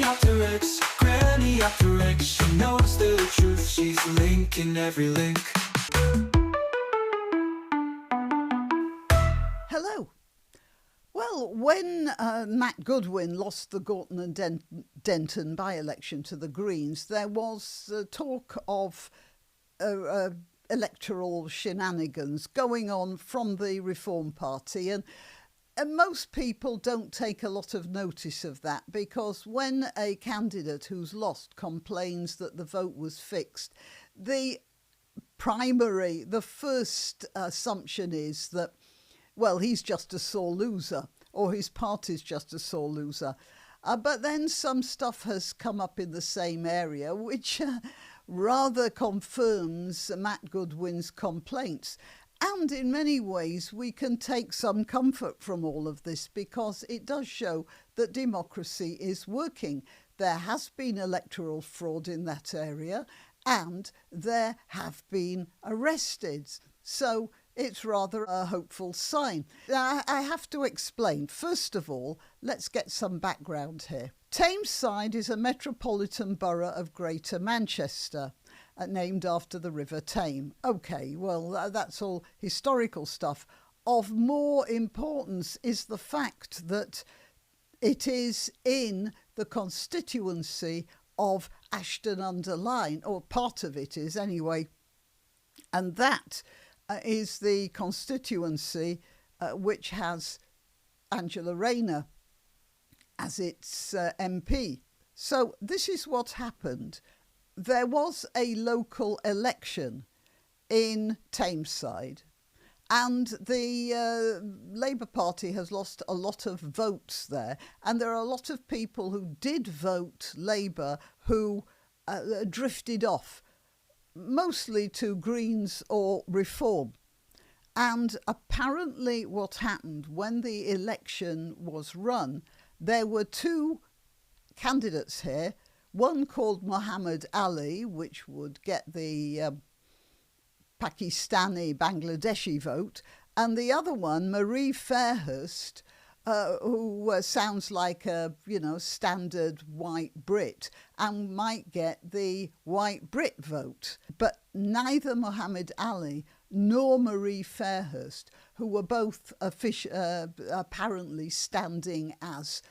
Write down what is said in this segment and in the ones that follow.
granniopteryx, granniopteryx. She knows the truth, she's linking every link. Hello. Well, when Matt Goodwin lost the Gorton and Denton by-election to the Greens, there was talk of electoral shenanigans going on from the Reform Party, and most people don't take a lot of notice of that, because when a candidate who's lost complains that the vote was fixed, the first assumption is that, well, he's just a sore loser, or his party's just a sore loser. But then some stuff has come up in the same area, which rather confirms Matt Goodwin's complaints. And in many ways, we can take some comfort from all of this, because it does show that democracy is working. There has been electoral fraud in that area, and there have been arrested. So it's rather a hopeful sign. Now, I have to explain. First of all, let's get some background here. Tameside is a metropolitan borough of Greater Manchester, named after the River Tame. OK, well, that's all historical stuff. Of more importance is the fact that it is in the constituency of Ashton-under-Lyne, or part of it is anyway, and that is the constituency which has Angela Rayner as its MP. So this is what happened. There was a local election in Tameside, and the Labour Party has lost a lot of votes there, and there are a lot of people who did vote Labour who drifted off, mostly to Greens or Reform. And apparently what happened when the election was run, there were two candidates here, one called Muhammad Ali, which would get the Pakistani, Bangladeshi vote, and the other one, Marie Fairhurst, who sounds like a, standard white Brit and might get the white Brit vote. But neither Muhammad Ali nor Marie Fairhurst, who were both apparently standing as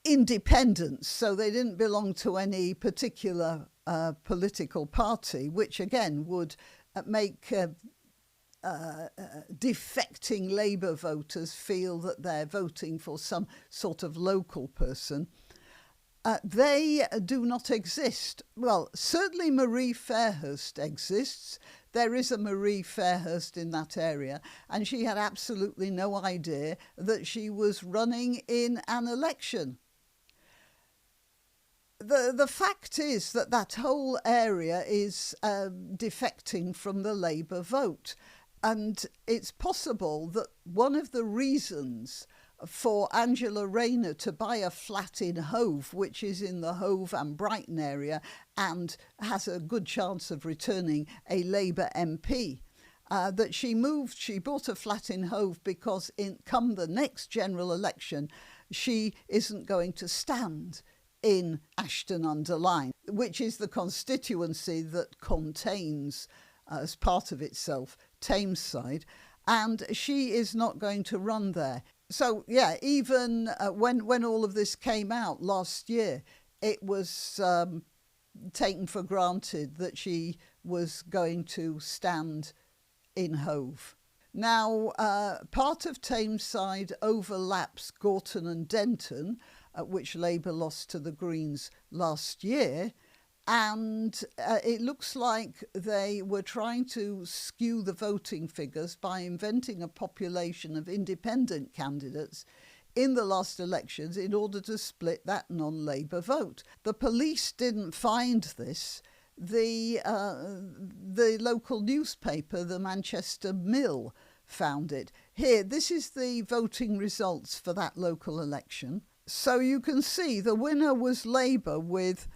independents, so they didn't belong to any particular political party, which again would make defecting Labour voters feel that they're voting for some sort of local person. They do not exist. Well, certainly Marie Fairhurst exists. There is a Marie Fairhurst in that area, and she had absolutely no idea that she was running in an election. The fact is that that whole area is defecting from the Labour vote. And it's possible that one of the reasons for Angela Rayner to buy a flat in Hove, which is in the Hove and Brighton area and has a good chance of returning a Labour MP, that she bought a flat in Hove because come the next general election, she isn't going to stand in Ashton-under-Lyne, which is the constituency that contains, as part of itself, Tameside, and she is not going to run there. So, yeah, even when all of this came out last year, it was taken for granted that she was going to stand in Hove. Now, part of Tameside overlaps Gorton and Denton, which Labour lost to the Greens last year, and it looks like they were trying to skew the voting figures by inventing a population of independent candidates in the last elections in order to split that non-Labour vote. The police didn't find this. The local newspaper, the Manchester Mill, found it. Here, this is the voting results for that local election. So you can see the winner was Labour with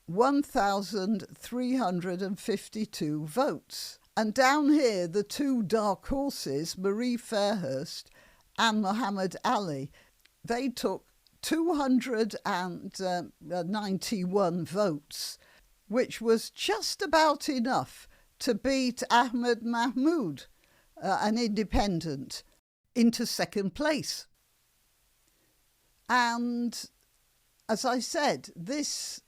1,352 votes. And down here, the two dark horses, Marie Fairhurst and Muhammad Ali, they took 291 votes, which was just about enough to beat Ahmed Mahmoud, an independent, into second place. And as I said, this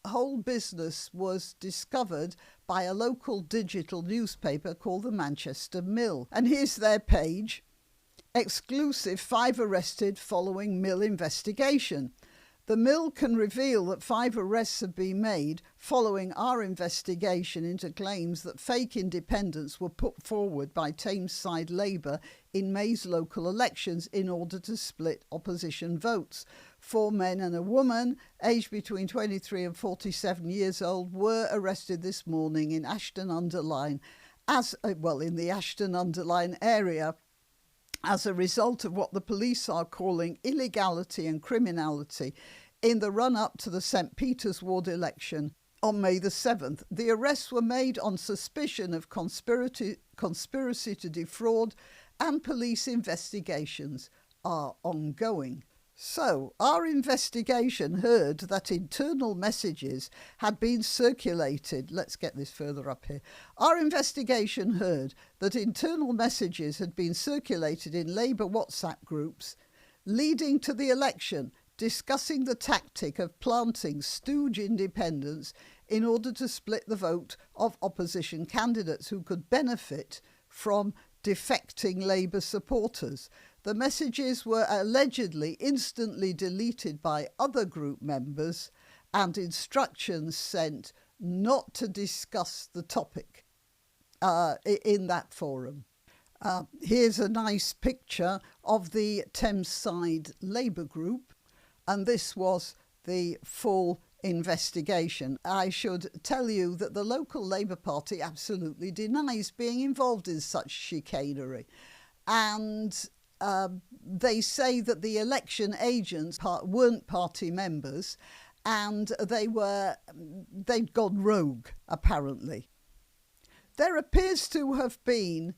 whole business was discovered by a local digital newspaper called the Manchester Mill. And here's their page. Exclusive, 5 arrested following Mill investigation. The Mill can reveal that 5 arrests have been made following our investigation into claims that fake independents were put forward by Tameside Labour in May's local elections in order to split opposition votes. 4 men and a woman, aged between 23 and 47 years old, were arrested this morning in Ashton-under-Lyne, in the Ashton-under-Lyne area, as a result of what the police are calling illegality and criminality in the run-up to the St Peter's Ward election on May the 7th. The arrests were made on suspicion of conspiracy to defraud, and police investigations are ongoing. So, our investigation heard that internal messages had been circulated. Let's get this further up here. Our investigation heard that internal messages had been circulated in Labour WhatsApp groups leading to the election, discussing the tactic of planting stooge independents in order to split the vote of opposition candidates who could benefit from defecting Labour supporters. The messages were allegedly instantly deleted by other group members and instructions sent not to discuss the topic in that forum. Here's a nice picture of the Tameside Labour group, and this was the full investigation. I should tell you that the local Labour Party absolutely denies being involved in such chicanery. And they say that the election agents weren't party members, and they'd gone rogue, apparently. There appears to have been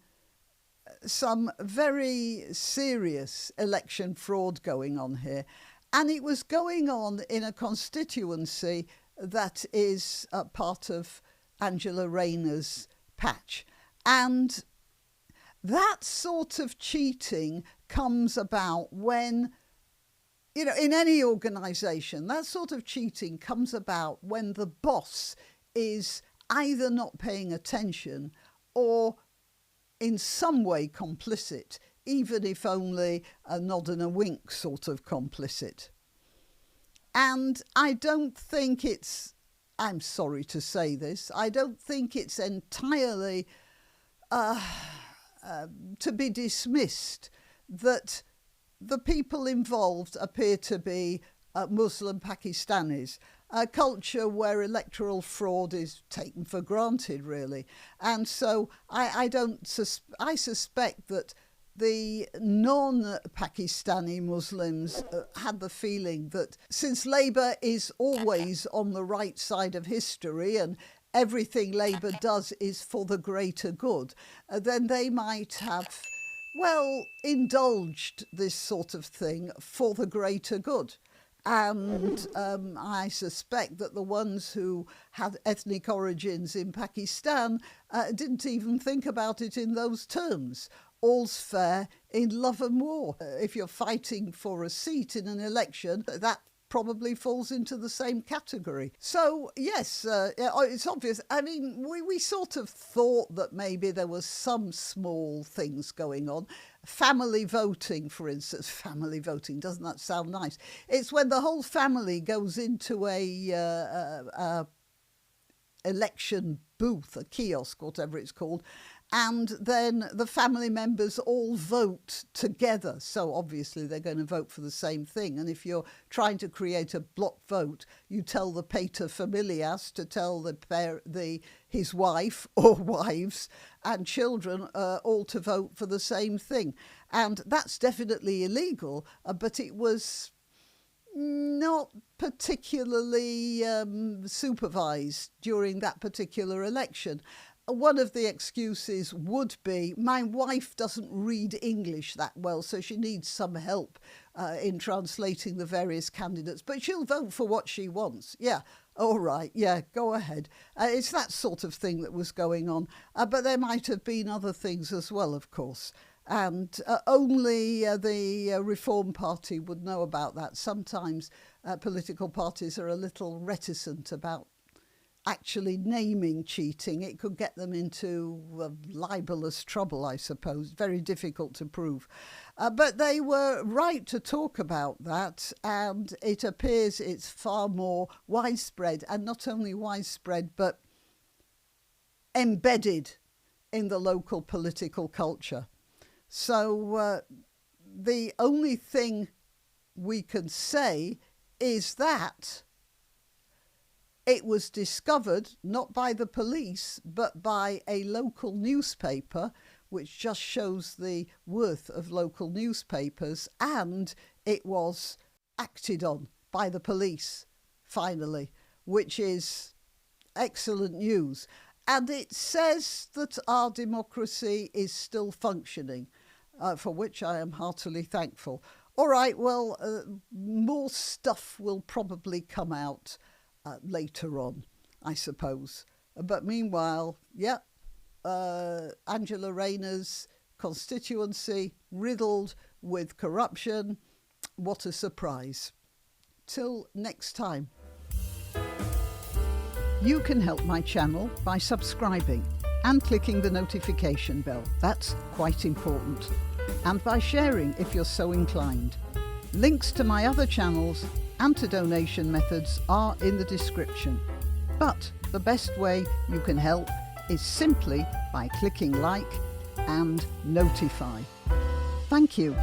some very serious election fraud going on here, and it was going on in a constituency that is a part of Angela Rayner's patch. And that sort of cheating comes about when, in any organisation, that sort of cheating comes about when the boss is either not paying attention or in some way complicit, even if only a nod and a wink sort of complicit. And I don't think I'm sorry to say this, I don't think it's entirely to be dismissed that the people involved appear to be Muslim Pakistanis, a culture where electoral fraud is taken for granted, really. And so I suspect that the non-Pakistani Muslims had the feeling that since Labour is always on the right side of history and everything Labour does is for the greater good, then they might have, indulged this sort of thing for the greater good. And I suspect that the ones who had ethnic origins in Pakistan didn't even think about it in those terms. All's fair in love and war. If you're fighting for a seat in an election, that probably falls into the same category. So, yes, it's obvious. I mean, we sort of thought that maybe there was some small things going on. Family voting, for instance. Family voting, doesn't that sound nice? It's when the whole family goes into a election booth, a kiosk, whatever it's called, and then the family members all vote together. So obviously they're going to vote for the same thing. And if you're trying to create a block vote, you tell the pater familias to tell his wife or wives and children all to vote for the same thing. And that's definitely illegal, but it was not particularly supervised during that particular election. One of the excuses would be, my wife doesn't read English that well, so she needs some help in translating the various candidates, but she'll vote for what she wants. Yeah, all right, yeah, go ahead. It's that sort of thing that was going on. But there might have been other things as well, of course. And only the Reform Party would know about that. Sometimes political parties are a little reticent about actually naming cheating. It could get them into libelous trouble, I suppose. Very difficult to prove. But they were right to talk about that, and it appears it's far more widespread, and not only widespread, but embedded in the local political culture. So the only thing we can say is that it was discovered not by the police, but by a local newspaper, which just shows the worth of local newspapers, and it was acted on by the police, finally, which is excellent news. And it says that our democracy is still functioning, for which I am heartily thankful. All right, well, more stuff will probably come out later on, I suppose. But meanwhile, Angela Rayner's constituency riddled with corruption. What a surprise. Till next time. You can help my channel by subscribing and clicking the notification bell. That's quite important. And by sharing if you're so inclined. Links to my other channels and to donation methods are in the description. But the best way you can help is simply by clicking like and notify. Thank you.